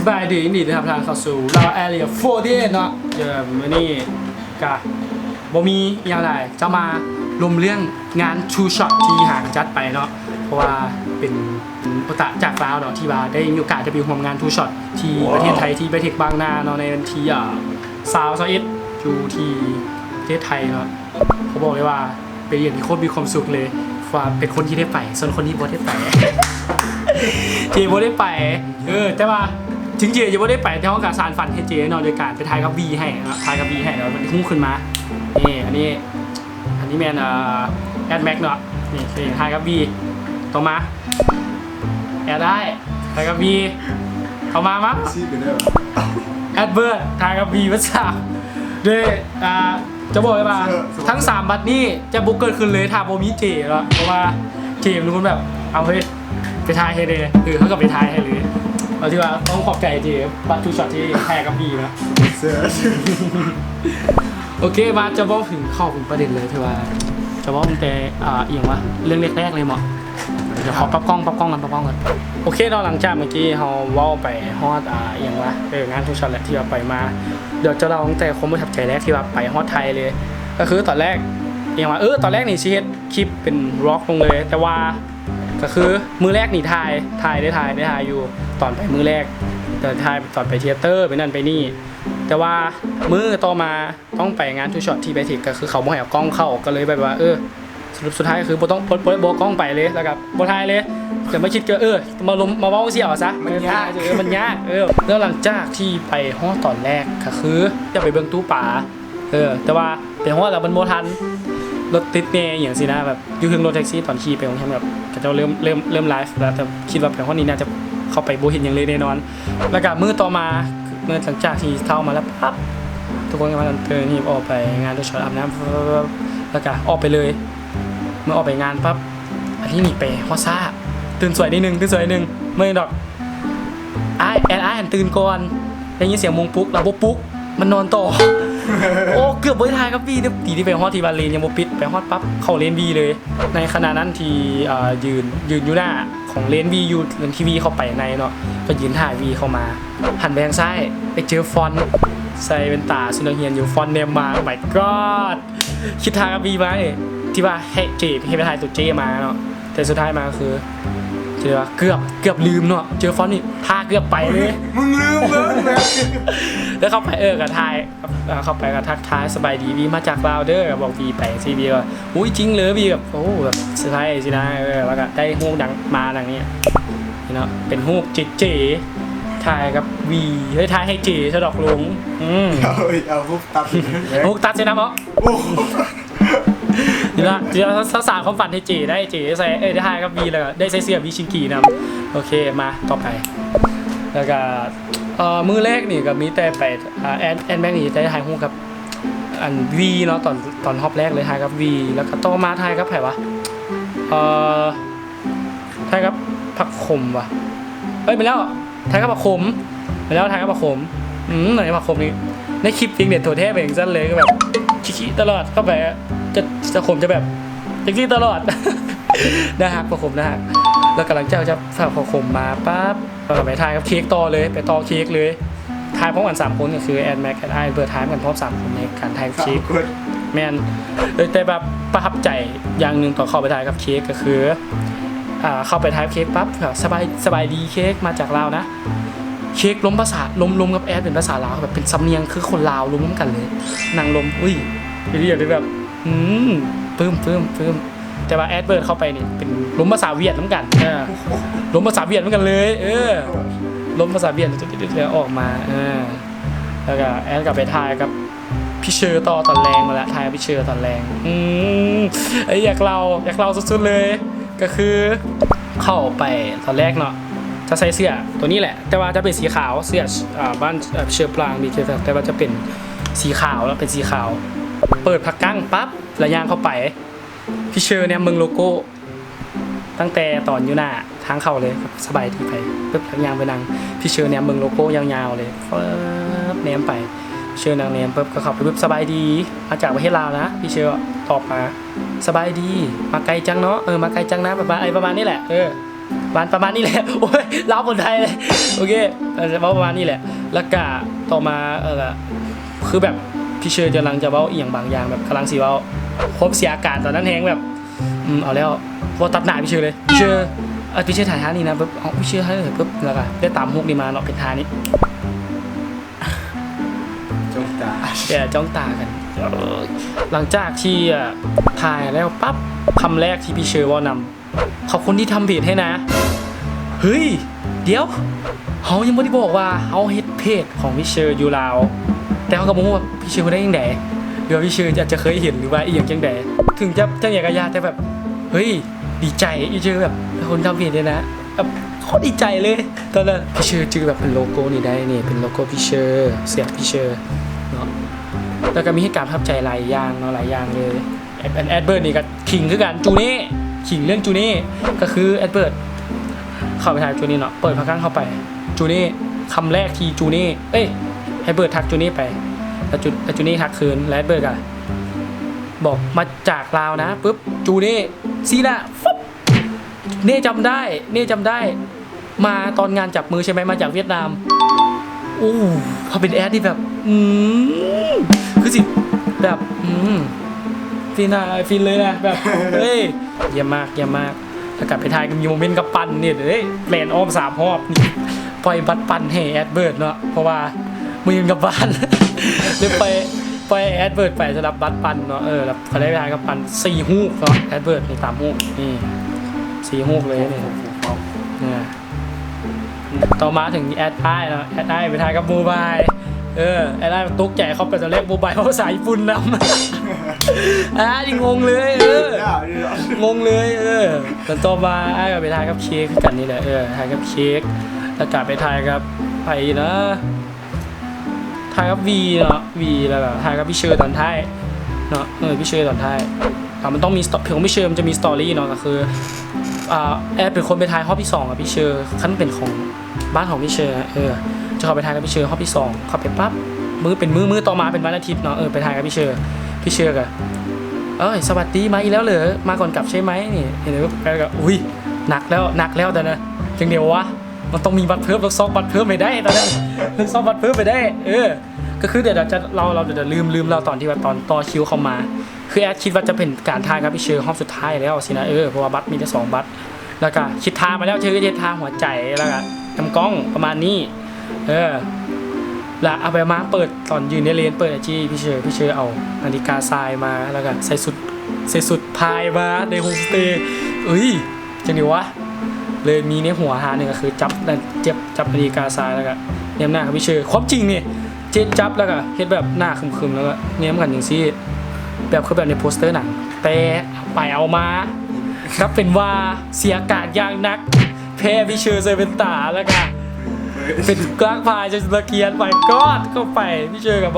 บายดีนี่นะครับทางเข้าสู่เราแอเรีย48เนาะเจอมื่อนี้กะบ่มีอย่างไรจะมาลมเรื่องงานชูช็อตที่หางจัดไปเนาะเพราะว่าเป็นโอกาสจากลาวเนาะที่ว่าได้มีโอกาสจะไปร่วมงานทูช็อตที่ประเทศไทยที่ไบเทคบางนาเนาะในวันที่21อยู่ที่ประเทศไทยเนาะเขาบอกเลยว่าเป็นอย่างที่โคตรมีความสุขเลยว่าเป็นคนที่ได้ไปส่วนคนที่บ่ได้ไป ที่บ่ได้ไปแต่ว่าถึงเจจะบ่ได้ไปแต่ห้องการสารฝันให้เจเนาะโดยการไปถ่ายกับวีให้นะถ่ายกับวีให้แล้วมันหุ้งขึ้นมานี่อันนี้แมนแอดแม็กเนาะนี่คือถ่ายกับวีต่อมาแอดได้ถ่ายกับวีเข้ามามั้งแอดเบิร์ดถ่ายกับวีวัชชาด้วยจะบอกเลยว่าทั้ง3บัตรนี่จะบุกเกิดขึ้นเลยถ้าโบมีเจแล้วเพราะว่าเจมันคนแบบเอาเฮ้ยไปทายให้เลยเขาก็ไปทายให้เลยเอาที่ว่าต้องขอบใจเจบัตรทูช็อตที่แพ้กับบีนะโอเคมาจะบอกถึงเข้าถึงประเด็นเลยที่ว่าจะบอกตั้งแต่อย่างว่าเรื่องแรกๆเลยเหมาะเดี๋ยวขอปรับกล้องกันโอเคเราหลังจากเมื่อกี้เราว่าไปฮอดอย่างว่างานทูช็อตแหละที่เราไปมาเดี๋ยวจะเล่าตั้งแต่ความประทับใจแรกที่ว่าไปฮอดไทยเลยก็คือตอนแรกอย่างว่าตอนแรกนี่ชีเฮ็ดคลิปเป็นร็อกลงเลยแต่ว่าก็คือมือแรกนี่ถ่ายอยู่ตอนไปมือแรกแต่ถ่ายตอนไปเทเตอร์ไปนั่นไปนี่แต่ว่ามือต่อมาต้องไปงานทูช็อตที่ไปถิกก็คือเขาบ่ให้เอากล้องเข้าก็เลยแบบว่าสรุปสุดท้ายก็คือบ่ต้องโบกล้องไปเลยแล้วก็บ่ถ่ายเลยจะไม่คิดก็มาเว้าเสียเอาซะมันยากแล้วหลังจากที่ไปฮอดตอนแรกก็คือจะไปเบิ่งตู้ป่าแต่ว่าไปฮอดแล้วมันบ่ทันรถติดแน่อย่างสินะแบบอยู่ถึงรถแท็กซี่ตอนขี่ไปของแฮมแบบก็จะเริ่มไลฟ์แล้วแต่คิดว่าไปฮอดนี้น่าจะเข้าไปบ่เห็นอย่างเลยแน่นอนแล้วก็มื้อต่อมาเมื่อหลังจากที่เท่ามาแล้วปั๊บทุกคนก็มานี่ออกไปงานดูช็อตอาบน้ำแล้วก็ออกไปเลยเมื่อออกไปงานปั๊บอันนี้นี่ไปฮอดซ่าตื่นสวยนิดนึงเมื่อดอกอ้ายตื่นก่อนได้ยินเสียงมงปุ๊กแล้วบ่ปุ๊กมันนอนต่อโอ้เกือบบ่ได้ทายครับพี่ตีที่ไปฮอดที่บาเลนยังบ่ปิดไปฮอดปั๊บเข้าเลนบีเลยในขณะนั้นที่ยืนอยู่หน้าของเลนบีอยู่เลนทีวีเข้าไปในเนาะก็ยืนถ่ายวีเข้ามาหันไปทางซ้ายไปเจอฟอนต์ใส่เป็นตาสุนัขเฮียนอยู่ฟอนต์เนมมา my god คิดทางกับวีมาที่ว่าให้เจให้ไปถ่ายตัวเจมาเนาะแต่สุดท้ายมาก็คือเจอเกือบลืมเนาะเจอฟอนต์นี่ท่าเกือบไปเลยมึงลืมแล้วเข้าไปกับทายเข้าไปกับทักทายสบายดีวีมาจากลาวเด้อบอกวีไปซีวีว่าอุ้ยจริงเลยวีแบบโอ้แบบเซอร์ไพรส์สินะแล้วก็ได้ฮูกดังมาดังนี้เนาะเป็นฮูกเจ๋ทายกับวีเฮ้ยทายให้เจ๋สะดอกลงเอาฮูกตัดใช่นะเนาะนี่ละจะสารความฝันให้เจ๋ได้เจ๋ใส่ได้ทายกับวีแล้วก็ได้ใส่เสื้อวีชิงกีนะโอเคมาต่อไปแล้วก็มือแรกนี่ก็มีแต่ไปแอนแม็กนี่ได้ถ่ายรูปกับอันวีเนาะตอนฮอปแรกเลยถ่ายกับวีแล้วก็ต่อมาถ่ายกับไผวะถ่ายกับผักขมวะไปแล้วถ่ายกับผักขมไปแล้วถ่ายกับผักขมไหนผักขมนี่ในคลิปฟิงเด็ดโถแท้ไปอย่างสั้นเลยก็แบบขี้ตลอดเข้าไปจะขมจะแบบขี้ตลอดนะฮะผักขมนะฮะแล้วกำลังจะผักขมมาปั๊บเราไปถ่ายกับเค้กต่อเลยไปต่อเค้กเลยถ่ายพร้อมกัน3คนก็คือแอนแม็กแอนไอเบิร์ดถ่ายกันพร้อม3คนในการถ่ายเค้กแมนแต่แบบประทับใจอย่างหนึ่งต่อเข้าไปถ่ายกับเค้กก็คือเข้าไปถ่ายเค้กปั๊บสบายดีเค้กมาจากลาวนะเค้กล้มกับแอดเป็นภาษาลาวแบบเป็นสำเนียงคือคนลาวล้มกันเลยนางล้มอุ้ยไปเรียกได้แบบปลื้มแต่ว่าแอดเบิร์ดเข้าไปนี่เป็นล้มภาษาเวียดเหมือนกันล้มภาษาเวียดเหมือนกันเลยล้มภาษาเวียดแล้วออกมาแล้วก็แอดกลับไปถ่ายกับพี่เชอร์ต่อตอนแรงมาแล้วถ่ายพี่เชอร์ตอนแรงอยากเราสุดๆเลยก็คือเข้าไปตอนแรกเนาะจะใส่เสื้อตัวนี้แหละแต่ว่าจะเป็นสีขาวเสื้อบ้านเชอร์ปรางมีแต่ว่าจะเป็นสีขาวแล้วเป็นสีขาวเปิดผักกั้งปั๊บแล้วย่างเข้าไปพี่เชอร์เนี่ยมึงโลโก้ตั้งแต่ตอนอยู่หน้าทางเข้าเลยสบายดีไปปึ๊บทางยางไปนั่งพี่เชอร์เนี่ยมึงโลโก้ยาวๆเลยปึ๊บแนมไปเชอร์นางแนมปึ๊บก็เข้าไปปึ๊บสบายดีมาจากประเทศลาวนะพี่เชอร์ตอบมาสบายดีมาไกลจังเนาะมาไกลจังนะประมาณนี้แหละ ประมาณนี้แหละโอ้ยเล่าคนไทยเลยโอเคประมาณนี้แหละแล้วก็ต่อมาคือแบบพี่เชอร์กำลังจะเว้าเอียงบางอย่างแบบกำลังสิเว้าพบเสียอาการตอนนั้นแฮงแบบเอาแล้วพอตัดหน้าพี่เชอร์เลยพี่เชอร์ถ่ายท่านี้นะปุ๊บเอาพี่เชอร์ให้เลยปุ๊บแล้วก็ได้ตามฮุกนี้มาเนาะเป็นท่านี้จ้องตาจ้องตากันหลังจากที่ถ่ายแล้วปั๊บคำแรกที่พี่เชอร์ว่านำขอบคุณที่ทำเพจให้นะเฮ้ยเดี๋ยวเขายังไม่ได้บอกว่าเขาเฮ็ดเพจของพี่เชอร์อยู่ลาวแต่เขาก็บอกว่าพี่เชอร์ได้ยังไงหรือว่าพี่เชอร์จะเคยเห็นหรือว่าอีกอย่างจังใดถึงจะจังอย่างกระยาแต่แบบเฮ้ยดีใจพี่เชอร์แบบคนทำเพจเนี่ยนะแบบโคตรดีใจเลยตอนนั้นพี่เชอร์จือแบบเป็นโลโก้นี่ได้นี่เป็นโลโก้พี่เชอร์เสียงพี่เชอร์เนาะแล้วก็มีให้การประทับใจหลายอย่างเนาะหลายอย่างเลยแอดเบิร์ดนี่ก็ขิงคือกันจูเน่ขิงเรื่องจูเน่ก็คือแอดเบิร์ดเข้าไปถ่ายจูเน่เนาะเปิดพักข้างเข้าไปจูเน่คำแรกที่จูเน่แอดเบิร์ดทักจูเน่ไปแล้วจูเน่ทักคืนแล้วแอดเบิร์ดก็บอกมาจากลาวนะปุ๊บจูเน่ซีน่ะฟุ๊บเน่จำได้มาตอนงานจับมือใช่ไหมมาจากเวียดนามพอเป็นแอดที่แบบคือสิแบบฟินเลยนะแบบเฮ้ยเยี่ยมมากถ้ากลับไปถ่ายก็มีโมเมนต์กับปันเนี่ยเฮ้ยแลนอ้อม3 รอบนี่ปล่อยบัตรปันให้แอดเบิร์ดเนาะเพราะว่ามือกับบ้านเลยไปแอดเบิร์ดไปสำหรับบัตรปันเนาะแล้วเขาได้ไปถ่ายกับปัน4 ฮูกเนาะแอดเบิร์ดใน3 ฮูกนี่4 ฮูกเลยเนี่ยต่อมาถึงแอดไอเนาะแอดไอไปถ่ายกับโมบายไอ้ได้ตุ๊กแก่เขาเป็นตอนแรกโมบายภาษาญี่ปุ่นนำดิงงเลยงงเลยแต่ต่อมาไอ้ก็ไปถ่ายกับเค้กกันนี่แหละถ่ายกับเค้กแล้วกลับไปถ่ายกับไปนะถ่ายกับวีเนาะวีแล้วก็ถ่ายกับพี่เชอร์ตอนท้ายเนาะพี่เชอร์ตอนท้ายมันต้องมีเพลงของพี่เชอร์มันจะมีสตอรี่เนาะก็คือแอดเป็นคนไปถ่ายห้องที่2กับพี่เชอร์ขั้นเป็นของบ้านของพี่เชอร์จะเข้าไปถ่ายกับพี่เชอร์ห้องที่2เข้าไปปั๊บมือต่อมาเป็นวันอาทิตย์เนาะไปถ่ายกับพี่เชอร์กันสวัสดีมาอีกแล้วเหรอมาก่อนกลับใช่ไหมนี่เห็นไหมก็อุ้ยหนักแล้วแต่นะจังเดียววะมันต้องมีบัตรเพิ่มต้องซอกบัตรเพิ่มไปได้ตอนนั้นซอกบัตรเพิ่มไปได้ก็คือเดี๋ยวเราจะลืมเราตอนที่ว่าตอนต่อคิวเข้ามาคือแอดคิดว่าจะเป็นการถ่ายกับพี่เชอร์ห้องสุดท้ายแล้วสินะเพราะว่าบัตรมีแค่2 บัตรแล้วก็คิดทางมาแล้วเชอร์ก็จะทางหัวใจแล้วก็ทำกล้องประมาณนี้แล้วเอาไปมาเปิดตอนยืนในเลนเปิดที่พี่เชอร์เอานาฬิกาทรายมาแล้วก็ใส่สุดพายมาในโฮมสเตย์จังดีวะเลยมีในหัวหาหนึ่งก็คือจับนาฬิกาทรายแล้วก็เนียมหน้ากับพี่เชอร์ความจริงนี่เจ็ดจับแล้วก็เฮ็ดแบบหน้าคึมๆแล้วก็เนียมกันอย่างซี่แบบคือแบบในโปสเตอร์หนังแต่ไปเอามาครับเป็นว่าเสียการอย่างนักแพ้พี่เชอร์เลยเป็นตาแล้วก็เป็นกลางพายจะตะเกียนไปก็ไปพี่เชอร์กับ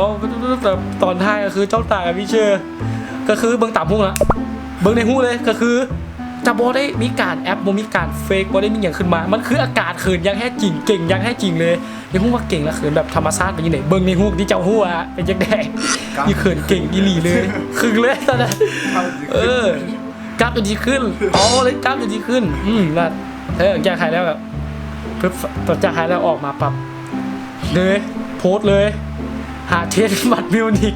ตอนท้ายก็คือเจ้าตากับพี่เชอร์ก็คือเบิ้งต่ำหุ้งละเบิ้งในหุ้งเลยก็คือจะบอได้มีการแอปโมมีการเฟกบอได้มีอย่างขึ้นมามันคืออากาศเขินยังแท้จริงเก่งยังแท้จริงเลยในหุ้งว่าเก่งและเขินแบบธรรมชาติเป็นยังไงเบิ้งในหุ้งที่เจ้าหัวเป็นยังไงยี่เขินเก่งยี่หลีเลยคือเลยตอนนั้นกล้ามจนดีขึ้นเลยกล้ามจนดีขึ้นนั่นแก้ไขแล้วแบบเพื่อต่อจากหายแล้วออกมาปรับเลยโพสเลยหาเทสบัตรมิวนิก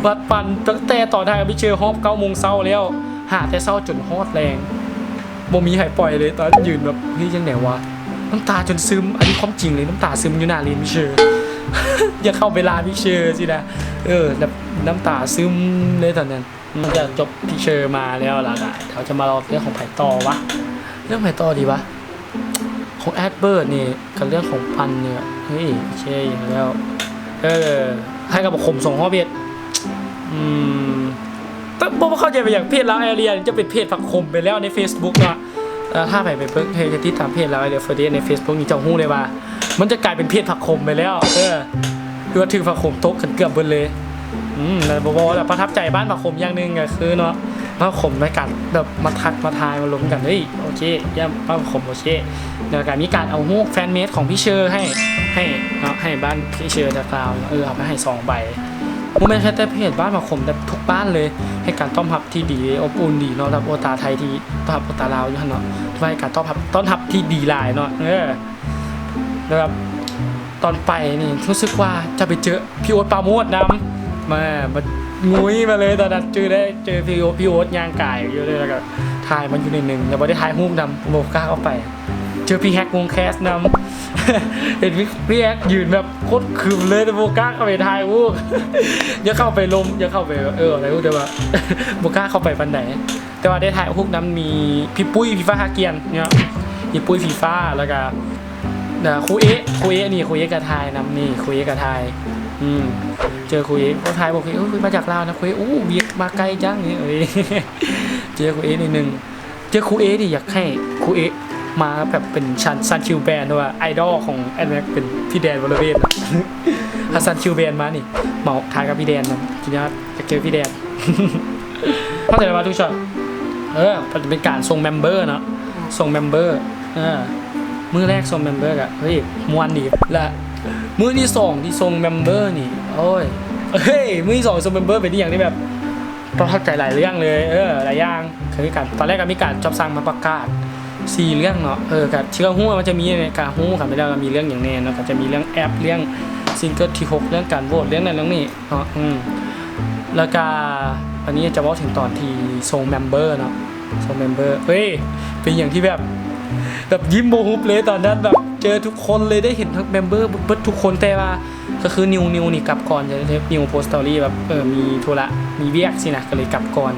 บัตรปั่นตั้งแต่ต่อทางกับพี่เชอร์ฮอป9 โมงเช้าแล้วหาแต่เช้าจนฮอดแรงบ่มีหายปล่อยเลยตอนยืนแบบเฮ้ยยังไหนวะน้ำตาจนซึมอันนี้ความจริงเลยน้ำตาซึมอยู่หน้าเลนพี่เชอร์อย่าเข้าเวลาพี่เชอร์สินะแบบน้ำตาซึมเลยตอนนั้นมันจะจบพี่เชอร์มาแล้วล่ะเขาจะมาเราเรื่องของไผ่ต่อวะเรื่องไผ่ต่อดีวะของแอดเบิร์ดนี่กับเรื่องของปันเนี่ยเฮ้ยเช่อย่างแล้วให้กับผมส่งข้อเบียดแต่พวกเข้าใจไปอย่างเพจเราแอเรียจะเป็นเพจผักขมไปแล้วใน Facebook เนาะถ้าไปเพิ่งจะติดตามเพจเราแอเรียเฟอร์เดใน Facebook นี่เจ้าหู้เลยว่ามันจะกลายเป็นเพจผักขมไปแล้วคือว่าถือผักขมโต๊ะเกือบเบิดเลยแล้วบอกว่าประทับใจบ้านผักขมอย่างนึงก็คือเนาะผักขมในการแบบมาทักมาทายมาล้มกันเฮ้ยโอเคย่ำผักขมโอเคในการมีการเอาฮูกแฟนเมดของพี่เชอร์ให้เนาะให้บ้านพี่เชอร์จากลาวเอาไปให้2 ใบ บ่แม่นแค่แต่เพจบ้านมาคมแต่ทุกบ้านเลยให้การต้อนรับที่ดีอบอุ่นดีเนาะแบบโอตาไทยที่ต้อนรับโอตาลาวอยู่หั่นเนาะว่าให้การต้อนรับที่ดีหลายเนาะแล้วแบบตอนไปนี่รู้สึกว่าจะไปเจอพี่โอ๊ตปราโมชนำมางุ้ยมาเลยตอนนั้นเจอพี่โอ๊ตย่างกายอยู่เลยแล้วก็ถ่ายมันอยู่ในหนึ่งแต่บ่ได้ถ่ายรูปนำโลกล้าเข้าไปเจอพี่แฮกวงแคสนำ เห็นพี่แฮกยืนแบบโคตรคืมเลยแต่โบก้าเข้าไปถ่ายรูปอย่าเข้าไปลมอย่าเข้าไปอะไรรูปเดี๋ยวว่า โบก้าเข้าไปปันไหนแต่ว่าได้ถ่ายรูปนั้นมีพี่ปุ้ยฟีฟ้าฮาเกียนเนี่ยพี่ปุ้ยฟีฟ้าแล้วก็ครูเอะนี่ครูเอะกระทายนำนี่ครูเอะกระทายเจอครูเอะก็ทายบอกคุยมาจากลาวนะครูเอะเบียดมาไกลจังนี่เจอครูเอะนิดนึงเจอครูเอะดิอยากให้ครูเอะมาแบบเป็นซันคิวแบนด์ว่าไอดอลของแอนแม็กเป็นพี่แดนวอลเลย์นะถ้าซันคิวแบนด์มานี่เหมาทายกับพี่แดนนะทีนี้จะเจอพี่แดนเข้าใจไหมทุกช็อตมันเป็นการส่งเมมเบอร์เนาะส่งเมมเบอร์มือแรกส่งเมมเบอร์อะเฮ้ยมวนดีและมือที่สองที่ส่งเมมเบอร์นี่โอ้ยมือที่สองส่งเมมเบอร์เป็นที่อย่างที่แบบต้องเข้าใจหลายเรื่องเลยหลายอย่างคือการตอนแรกก็มีการจับสั่งมาประกาศ4 เรื่องเนาะกับเชื่อหู้มันจะมีการหู้ครับไม่ได้มีเรื่องอย่างแน่เนาะก็จะมีเรื่องแอปเรื่องซิงเกิลที่6เรื่องการโหวตเรื่องนั้นเรื่องนี้เนาะแล้วก็อันนี้จะบอกถึงตอนที่ส่งเมมเบอร์เนาะส่งเมมเบอร์เป็นอย่างที่แบบยิ้มโมฮุบเลยตอนนั้นแบบเจอทุกคนเลยได้เห็นทั้งเมมเบอร์เบิดทุกคนแต่ว่าก็คือนิวนี่กลับก่อนจะนิวโพสต์สตอรี่แบบมีธุระมีเวียกสินะก็เลยกลับก่อน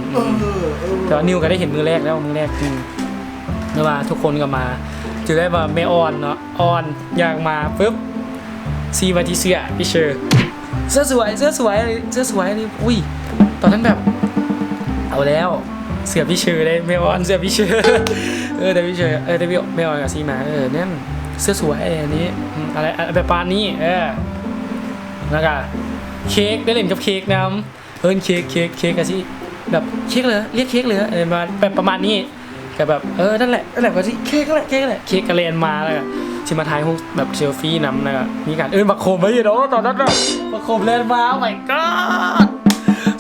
แต่ว่านิวก็ได้เห็นมือแรกแล้วมือแรกแล้วมาทุกคนก็มาจะได้มาไม่ออนเนาะออนอยากมาปุ๊บซีมาที่เสื้อพี่เชอร์เสื้อสวยนี่อุ้ยตอนนั้นแบบเอาแล้วเสื้อพี่เชอร์ได้ไม่ออนเสื้อพี่เชอร์แต่พี่เชอร์แต่พี่ไม่ออนกับซีมาเนี่ยเสื้อสวยอันนี้อะไรแบบปานนี้แล้วก็เค้กได้เล่นกับเค้กน้ำเค้กกันสิแบบเค้กเลยเรียกเค้กเลยมาแบบประมาณนี้ก็แบบนั่นแหละก็ที่เค้กแหละเค้กกระเลนมาแล้วก็ชิมาทายพวกแบบเซลฟี่นำแล้วก็มีการบักโคมไว้เนาะตอนนั้นแบบบักโคมเลนมาโอ้ my god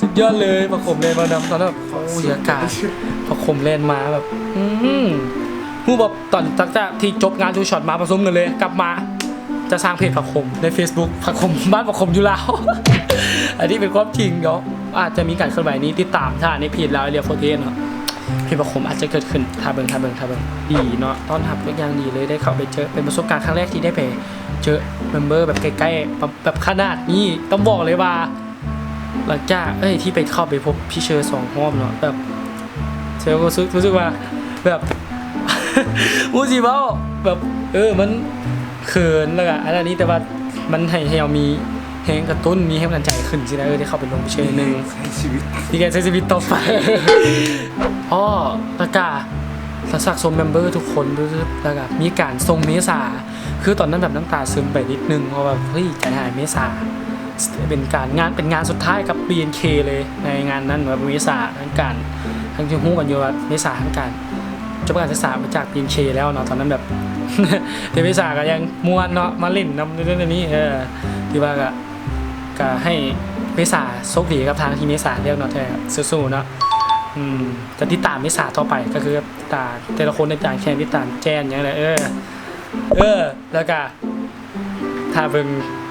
สุดยอดเลยบักโคมเลนมานำตอนนั้นแบบโอ้ยอากาศบักโคมเลนมาแบบผู้แบบตอนจากที่จบงานทูช็อตมาผสมกันเลยกลับมาจะสร้างเพจบักโคมใน Facebook บักโคมบ้านบักโคมอยู่แล้ว อันนี้เป็นความจริงเนาะอาจจะมีการเคลื่อนไหวนี้ติดตามถ้าในเพจเราเรียกโฟเทสเนาะพี่ประคมอาจจะเกิดขึ้นทาเบิงดีเนาะต้อนรับทุกอย่างดีเลยได้เข้าไปเจอเป็นประสบการณ์ครั้งแรกที่ได้ไปเจอเมมเบอร์แบบใกล้ๆแบบขนาดนี้ต้องบอกเลยว่าหลังจากที่ไปเข้าไปพบพี่เชอร์2 รอบเนาะแบบเชอร์รู้สึกว่าแบบมูจิเบ้าแบบมันเขินแล้วก็อันนี้แต่ว่ามันให้เรามีแห่งกระตุ้นมีให้กำลังใจขึ้นสินะได้เข้าไปลงเชยหนึ่งที่แกใช้ชีวิตต่อไปตะกาสักส่งเมมเบอร์ทุกคนแล้วก็มีการส่งเมษาคือตอนนั้นแบบน้ำตาซึมไปนิดนึงเพราะว่าใจหายเมษาเป็นงานสุดท้ายกับ BNK เลยในงานนั้นแบบเมษาทั้งที่ฮู้กันอยู่ว่าเมษาทั้งการจบการศึกษามาจาก BNK แล้วเนาะตอนนั้นแบบแต่เมษาก็ยังม่วนเนาะมาเล่นนำเรื่องนี้ที่ว่าก็ให้เมษาโชคดีกับทางที่เมษาเรียกเนาะสู้ๆเนาะจะติดตามเมษาต่อไปก็คือแต่ละคนในต่างแค่ติดตามแจนอย่างไรแล้วก็ถ้าเบิ่ง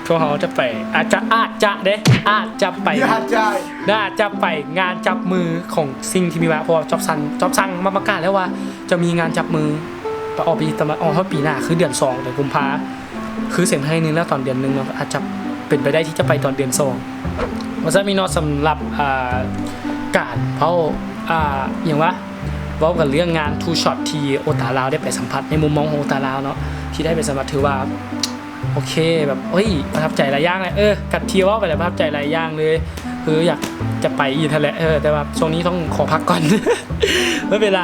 พวกเขาจะไปอาจจะไปน่าจะไปงานจับมือของซิงที่มีว่าพอจอบสั่งมาประกาศแล้วว่าจะมีงานจับมือออกปีหน้าคือเดือน2เดือนกุมภาคือเสียงให้นึงแล้วตอนเดือนนึงเนาะอาจจะเป็นไปได้ที่จะไปตอนเดือน2มันจะมีเนาะสำหรับการเพราะอย่างว่ากันเรื่องงานทูช็อตที่โอตาลาวได้ไปสัมผัสในมุมมองของโอตาลาวเนาะที่ได้ไปสัมผัสถือว่าโอเคแบบประทับใจหลายอย่างเลยกัดเที่ยวไปแล้วประทับใจหลายอย่างเลยคืออยากจะไปอีกทะเลแต่ว่าช่วงนี้ต้องขอพักก่อน ไม่เป็นไร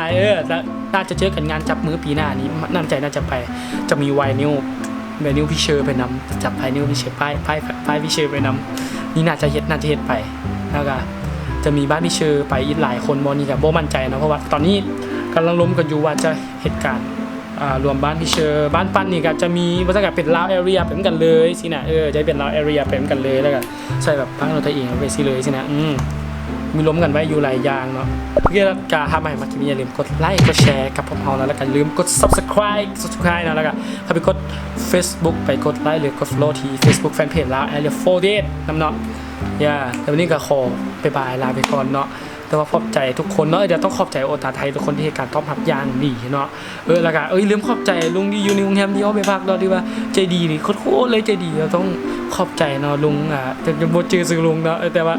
น่าจะเจอกันงานจับมือปีหน้านี้น่าใจน่าจะไปจะมีไวนิวพี่เชอร์ไปนำจับไวนิวพี่เชอร์ป้ายพี่เชอร์ไปนำนี่น่าจะเฮ็ดไปแล้วก็จะมีบ้านพี่เชอร์ไปอีกหลายคนบอนี่กับโบมั่นใจนะเพราะว่าตอนนี้กำลังล้มกันอยู่ว่าจะเหตุการณ์ รวมบ้านพี่เชอร์บ้านปั้นนี่ก็จะมีบรรยากาศเป็นลาวแอเรียเป็นกันเลยสินะจะเป็นลาวแอเรียเป็นกันเลยแล้วก็ใส่แบบพังเราตัวเองไปสิเลยสินะมีล้มกันไว้อยู่หลายอย่างเนาะเพื่อการทำให้มาคลิปนี้อย่าลืมกดไลค์กดแชร์กับพวกเราแล้วก็ลืมกด subscribe นะแล้วก็เข้าไปกด Facebook ไปกดไลค์หรือกด follow ที่ Facebook Fanpage ลาวแอเรีย4 น้ำเนาะแล้ววันนี้ก็ขอไปบายลาไปก่อนเนาะแต่ว่าขอบใจทุกคนเนาะเดี๋ยวต้องขอบใจโอตาไทยทุกคนที่ให้การต้อนรับอย่างดีเนาะแล้วก็ลืมขอบใจลุงที่อยู่ในโรงแรมที่เอาไปพักเราดีว่าใจดีนี่โคตรเลยใจดีเราต้องขอบใจเนาะลุงจะบ่จื้อซื้อลุงเนาะแต่ว่า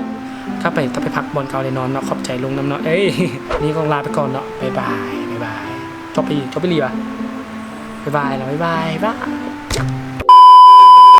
ถ้าไปพักบอลเก่าเลยนอนเนาะขอบใจลุงน้ำเนาะนี่ก็ลาไปก่อนเนาะบ๊ายบายจบไปรีวะบ๊ายบายแล้วบ๊ายบาย